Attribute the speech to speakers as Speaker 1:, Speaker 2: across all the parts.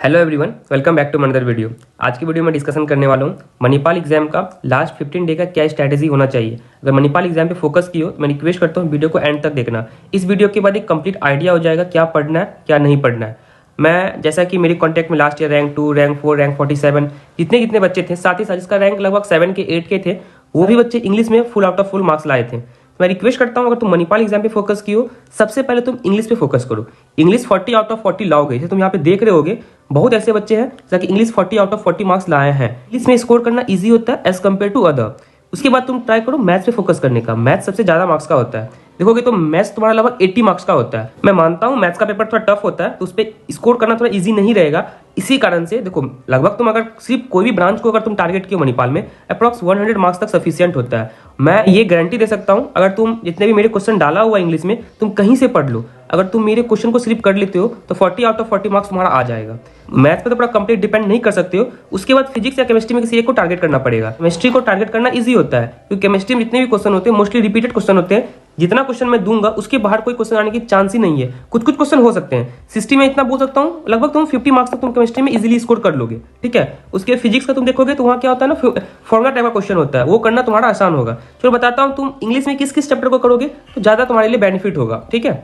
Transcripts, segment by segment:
Speaker 1: Hello everyone, welcome back to another video. आज की video में डिस्कशन करने वाला हूँ मणिपाल एग्जाम का लास्ट 15 डे का क्या स्ट्रैटेजी होना चाहिए। अगर मणिपाल एग्जाम पे फोकस की हो तो मैं रिक्वेस्ट करता हूँ वीडियो को एंड तक देखना। इस वीडियो के बाद एक कंप्लीट आइडिया हो जाएगा क्या पढ़ना है क्या नहीं पढ़ना है। मैं जैसा कि मेरे कॉन्टैक्ट में last year rank 2, rank 4, rank 47 जितने बच्चे थे, साथ ही साथ जिसका रैंक लगभग 7 के 8 के थे, वो भी बच्चे इंग्लिश में full out of full marks लाए थे। मैं रिक्वेस्ट करता हूँ अगर तुम मणिपाल एग्जाम पे फोकस की हो, सबसे पहले तुम इंग्लिश पे फोकस करो। इंग्लिश 40 आउट ऑफ 40 लाओगे। जैसे तुम यहाँ पे देख रहे होगे बहुत ऐसे बच्चे हैं जैसे इंग्लिश 40 आउट ऑफ 40 मार्क्स लाए हैं। इंग्लिश में स्कोर करना इजी होता है एज कम्पेयर टू अदर। उसके बाद तुम ट्राई करो मैथ्स पे फोकस करने का। मैथ्स सबसे ज्यादा मार्क्स का होता है। देखोगे तो मैथ्स तुम्हारा लगभग 80 मार्क्स का होता है। मैं मानता हूँ मैथ्स का पेपर थोड़ा टफ होता है तो उस पर स्कोर करना थोड़ा इजी नहीं रहेगा। इसी कारण से देखो लगभग तुम अगर सिर्फ कोई भी ब्रांच को अगर तुम टारगेट किया मणिपाल में अप्रॉक्स 100 मार्क्स तक सफिशियंट होता है। मैं ये गारंटी दे सकता हूँ अगर तुम जितने भी मेरे क्वेश्चन डाला हुआ इंग्लिश में तुम कहीं से पढ़ लो, अगर तुम मेरे क्वेश्चन को सिर्फ कर लेते हो तो 40 आउट ऑफ 40 मार्क्स तुम्हारा आ जाएगा। मैथ्स पे तो पूरा कंप्लीट डिपेंड नहीं कर सकते हो। उसके बाद फिजिक्स या केमिस्ट्री में किसी एक को टारगेट करना पड़ेगा। केमिस्ट्री को टारगेट करना इजी होता है क्योंकि केमिस्ट्री में जितने भी क्वेश्चन होते हैं मोस्टली रिपीटेड क्वेश्चन होते हैं। जितना क्वेश्चन मैं दूंगा उसके बाहर कोई क्वेश्चन आने की चांस ही नहीं है। कुछ क्वेश्चन हो सकते हैं। सिस्टम में इतना बोल सकता हूँ लगभग तुम 50 मार्क्स तक तुम केमिस्ट्री में इजीली स्कोर कर लोगे। ठीक है, उसके फिजिक्स का तुम देखोगे तो वहाँ क्या होता है ना, फॉर्मुला टाइप का क्वेश्चन होता है, वो करना तुम्हारा आसान होगा। चलो बताता हूँ तुम इंग्लिश में किस किस चैप्टर को करोगे तो ज्यादा तुम्हारे लिए बेनिफिट होगा। ठीक है,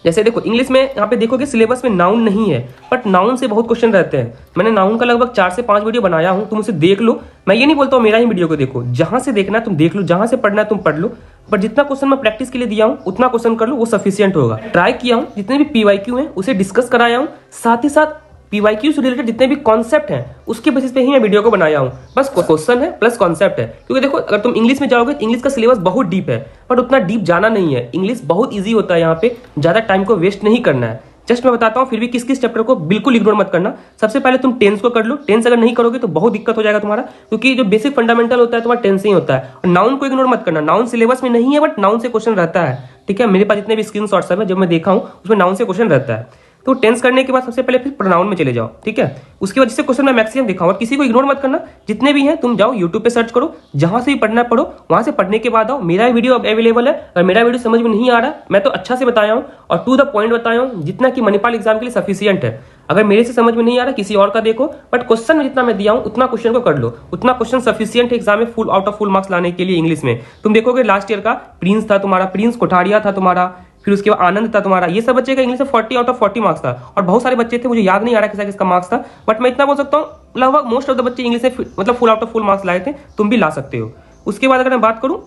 Speaker 1: जैसे देखो इंग्लिश में यहाँ पे देखोगे सिलेबस में नाउन नहीं है, बट नाउन से बहुत क्वेश्चन रहते हैं। मैंने नाउन का लगभग 4 से 5 वीडियो बनाया हूँ, तुम उसे देख लो। मैं ये नहीं बोलता हूँ मेरा ही वीडियो को देखो, जहां से देखना है तुम देख लो, जहां से पढ़ना है तुम पढ़ लो। बट जितना क्वेश्चन मैं प्रैक्टिस के लिए दिया हूँ उतना क्वेश्चन कर लो, वो सफिशियंट होगा। ट्राई किया हूँ जितने भी पीवाईक्यू हैं उसे डिस्कस कराया हूँ, साथ ही साथ पीवाईक्यू से रिलेटेड जितने भी कॉन्सेप्ट हैं उसके बेसिस पे ही मैं वीडियो को बनाया हूँ। बस क्वेश्चन है प्लस कॉन्सेप्ट है। क्योंकि देखो अगर तुम इंग्लिश में जाओगे तो इंग्लिश का सिलेबस बहुत डीप है, बट उतना डीप जाना नहीं है। इंग्लिश बहुत ईजी होता है, यहाँ पे ज्यादा टाइम को वेस्ट नहीं करना है। जस्ट मैं बताता हूँ, फिर भी किस किस चैप्टर को बिल्कुल इग्नोर मत करना। सबसे पहले तुम टेंस को कर लो। टेंस अगर नहीं करोगे तो बहुत दिक्कत हो जाएगा तुम्हारा, क्योंकि जो बेसिक फंडामेंटल होता है तुम्हारा टेंस ही होता है। और नाउन को इग्नोर मत करना। नाउन सिलेबस में नहीं है बट नाउन से क्वेश्चन रहता है। ठीक है, मेरे पास जितने भी स्क्रीन शॉट्स है जब मैं देखा हूँ उसमें नाउन से क्वेश्चन रहता है। तो टेंस करने के बाद सबसे पहले फिर प्रोनाउन में चले जाओ। ठीक है, उसके बाद जिससे क्वेश्चन मैं मैक्सिमम दिखाऊंगा, किसी को इग्नोर मत करना। जितने भी हैं तुम जाओ यूट्यूब पे सर्च करो, जहां से भी पढ़ना पढ़ो, वहां से पढ़ने के बाद आओ। मेरा वीडियो अब अवेलेबल है। अगर मेरा वीडियो समझ में नहीं आ रहा, मैं तो अच्छा से बताया हूँ और टू द पॉइंट बताया हूँ, जितना कि मणिपाल एग्जाम के लिए सफिशियंट है। अगर मेरे से समझ में नहीं आ रहा किसी और का देखो, बट क्वेश्चन में जितना मैं दिया हूँ उतना क्वेश्चन को कर लो। उतना क्वेश्चन सफिशियंट है एग्जाम में full out of full marks लाने के लिए। इंग्लिश में तुम देखोगे लास्ट ईयर का प्रिंस था तुम्हारा, प्रिंस कोठारिया था तुम्हारा, फिर उसके बाद आनंद था तुम्हारा। ये सब बच्चे का इंग्लिश में 40 आउट ऑफ 40 मार्क्स था। और बहुत सारे बच्चे थे, मुझे याद नहीं आ रहा किसका किसका मार्क्स था, बट मैं इतना बोल सकता हूँ लगभग मोस्ट ऑफ द बच्चे इंग्लिश में मतलब full out of full marks लाए थे। तुम भी ला सकते हो। उसके बाद अगर मैं बात करूँ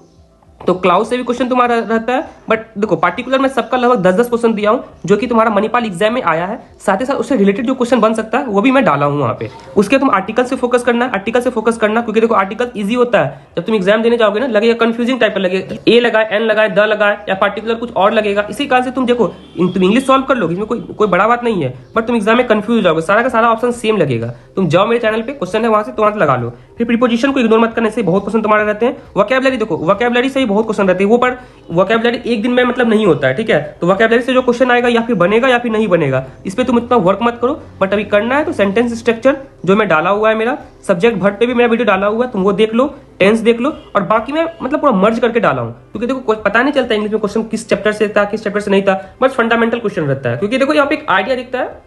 Speaker 1: तो क्लाउड से भी क्वेश्चन तुम्हारा रहता है, बट देखो पार्टिकुलर मैं सबका लगभग 10-10 क्वेश्चन दिया हूँ जो कि तुम्हारा मणिपाल एग्जाम में आया है। साथ ही साथ उससे रिलेटेड जो क्वेश्चन बन सकता है वो भी मैं डाला हूँ वहाँ पे। उसके तुम आर्टिकल से फोकस करना है। आर्टिकल से फोकस करना क्योंकि देखो आर्टिकल इजी होता है। जब तुम एग्जाम देने जाओगे ना लगेगा कंफ्यूजिंग टाइप का, लगेगा ए लगाए एन लगाए द लगाए या पार्टिकुलर कुछ और लगेगा। इसी कारण से तुम देखो तुम इंग्लिश सॉल्व कर लोगे, इसमें कोई बड़ा बात नहीं है, बट तुम एग्जाम में कंफ्यूज हो जाओगे। सारा का सारा ऑप्शन सेम लगेगा। तुम जाओ मेरे चैनल पे, क्वेश्चन है वहां से तुरंत लगा लो। फिर प्रीपोजिशन को इग्नोर मत करने से बहुत क्वेश्चन तुम्हारे रहते हैं। वोकैबुलरी देखो, वोकैबुलरी से ही बहुत क्वेश्चन रहते हैं। वो पर वोकैबुलरी एक दिन में मतलब नहीं होता है। ठीक है, तो वोकैबुलरी से जो क्वेश्चन आएगा या फिर बनेगा या फिर नहीं बनेगा, इस पे तुम इतना वर्क मत करो। बट अभी करना है तो सेंटेंस स्ट्रक्चर जो मैं डाला हुआ है, मेरा सब्जेक्ट भट्ट पे भी मेरा वीडियो डाला हुआ है, तुम वो देख लो, टेंस देख लो। और बाकी मैं मतलब पूरा मर्ज करके डाला हूँ क्योंकि देखो पता नहीं चलता इंग्लिश में क्वेश्चन किस चैप्टर से था किस चैप्टर से नहीं था, बस फंडामेंटल क्वेश्चन रहता है। क्योंकि देखो यहाँ पे एक आइडिया दिखता है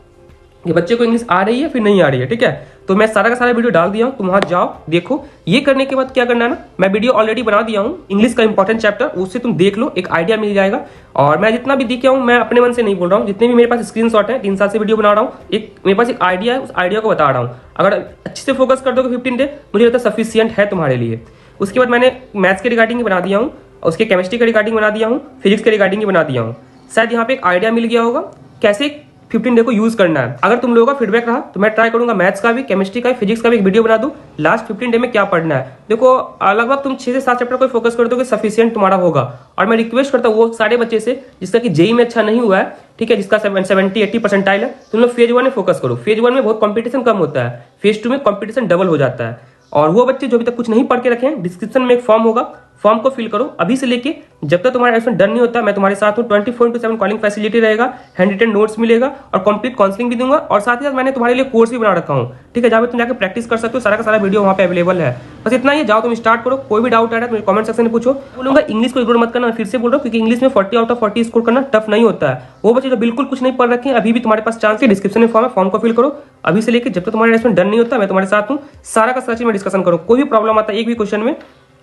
Speaker 1: कि बच्चे को इंग्लिश आ रही है फिर नहीं आ रही है। ठीक है, तो मैं सारा का सारा वीडियो डाल दिया हूँ, तुम वहां जाओ देखो। ये करने के बाद क्या करना है ना, मैं वीडियो ऑलरेडी बना दिया हूँ इंग्लिश का इंपॉर्टेंट चैप्टर, उससे तुम देख लो, एक आइडिया मिल जाएगा। और मैं जितना भी दिखा हूँ मैं अपने मन से नहीं बोल रहा हूँ, जितने भी मेरे पास स्क्रीनशॉट है, 3 साल से वीडियो बना रहा हूँ, एक मेरे पास एक आइडिया है, उस आइडिया को बता रहा हूँ। अगर अच्छे से फोकस कर दोगे 15 डे, मुझे लगता है सफिशियंट है तुम्हारे लिए। उसके बाद मैंने मैथ्स के रिगार्डिंग बना दिया हूँ, उसके केमिस्ट्री के रिगार्डिंग बना दिया हूँ, फिजिक्स के रिगार्डिंग बना दिया हूँ। शायद यहाँ पे एक आइडिया मिल गया होगा कैसे 15 डे को यूज करना है। अगर तुम लोगों का फीडबैक रहा तो मैं ट्राई करूंगा मैथ्स का भी, केमिस्ट्री का भी, फिजिक्स का भी एक वीडियो बना दूं लास्ट 15 डे में क्या पढ़ना है। देखो लगभग तुम 6 से 7 चैप्टर को फोकस कर दोगे, सफिशियंट तुम्हारा होगा। और मैं रिक्वेस्ट करता हूँ वो सारे बच्चे से जिसका कि जेई में अच्छा नहीं हुआ है, ठीक है, जिसका 70-80 परसेंटाइल है, तुम लोग फेज 1 में फोकस करो। फेज 1 में बहुत कॉम्पिटिशन कम होता है, फेज 2 में कॉम्पिटिशन डबल हो जाता है। और वो बच्चे जो अभी तक कुछ नहीं पढ़ के रखे हैं, डिस्क्रिप्शन में एक फॉर्म होगा, फॉर्म को फिल करो अभी से लेके जब तक तुम्हारा एडमिशन डन नहीं होता। मैं तुम्हारे साथ हूँ, 24/7 कॉलिंग फैसिलिटी रहेगा, हैंड रिटन नोट्स मिलेगा और कंप्लीट काउंसलिंग भी दूंगा। और साथ ही साथ मैंने तुम्हारे लिए कोर्स भी बना रखा हूँ, ठीक है, जहाँ पे तुम जाकर प्रैक्टिस कर सकते हो। सारा का सारा वीडियो वहाँ पे अवेलेबल है। बस इतना ही, जाओ तुम स्टार्ट करो। कोई भी डाउट आ रहा है तो कमेंट सेक्शन में पूछो। बोलूंगा इंग्लिश को इग्नोर मत करना, फिर से बोल रहा हूँ, क्योंकि इंग्लिश में 40 आउट ऑफ 40 स्कोर करना टफ नहीं होता है। वो बच्चे जो बिल्कुल कुछ नहीं पढ़ रखे हैं अभी भी तुम्हारे पास चांस है। डिस्क्रिप्शन में फॉर्म है, फॉर्म को फिल करो अभी से लेकर जब तक तुम्हारा एडमिशन डन नहीं होता। मैं तुम्हारे साथ हूँ, सारा का सारा चीज में डिस्कशन करो। कोई भी प्रॉब्लम आता है एक भी क्वेश्चन में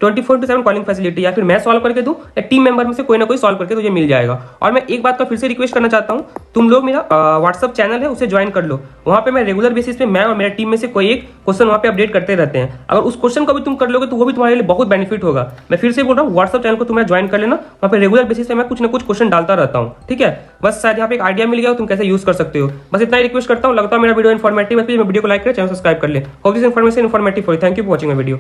Speaker 1: 24/7 कॉलिंग फैसिलिटी, या फिर मैं सॉल्व करके दूं या टीम मेंबर में से कोई ना कोई सॉल्व करके तुझे मिल जाएगा। और मैं एक बात का फिर से रिक्वेस्ट करना चाहता हूं, तुम लोग मेरा व्हाट्सअप चैनल है उसे ज्वाइन कर लो। वहां पे मैं रेगुलर बेसिस पे मैं और मेरा टीम में से कोई एक क्वेश्चन वहां पे अपडेट करते रहते हैं। अगर उस क्वेश्चन को भी तुम कर लोगे तो वो भी तुम्हारे लिए बहुत बेनिफिट होगा। मैं फिर से बोल रहा हूँ, व्हाट्सअप चैनल को तुम्हें ज्वाइन कर लेना। वहाँ पे रेगुलर बेसिस पे मैं कुछ ना कुछ क्वेश्चन डालता रहता हूँ, ठीक है। बस शायद यहाँ पे एक आइडिया मिल गया तुम कैसे यूज कर सकते हो। बस इतना ही रिक्वेस्ट करता हूँ। लगता है मेरा वीडियो इन्फॉर्मेटिव है, वीडियो को लाइक करें, चैनल सब्सक्राइब कर ले। Hope this information informative for you. Thank you for watching my video.